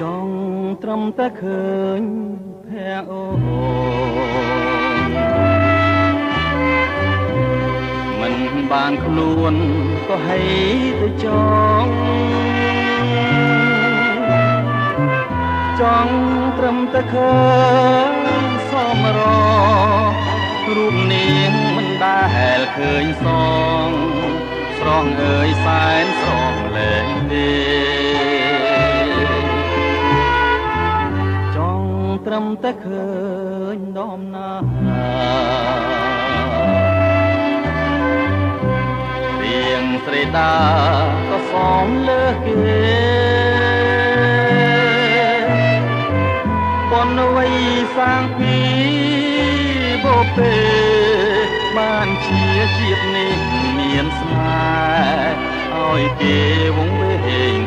ចង់ត្រឹមតែឃើញភ័ក្រអូនមិនបានខ្លួនក៏ហីទៅចង់ត្រឹមតែឃើញសមររូបនាងមិនដែលឃើញសងស្រស់អើយសែនស្រស់លែងទេចង់ត្រឹមតែឃើញដំណារៀងស្រីដាក៏សមលើសគេបនវ័យសាងពីបបេបានជាជាតិនេះមានស្នេហ៍ឲ្យគេវង្វេង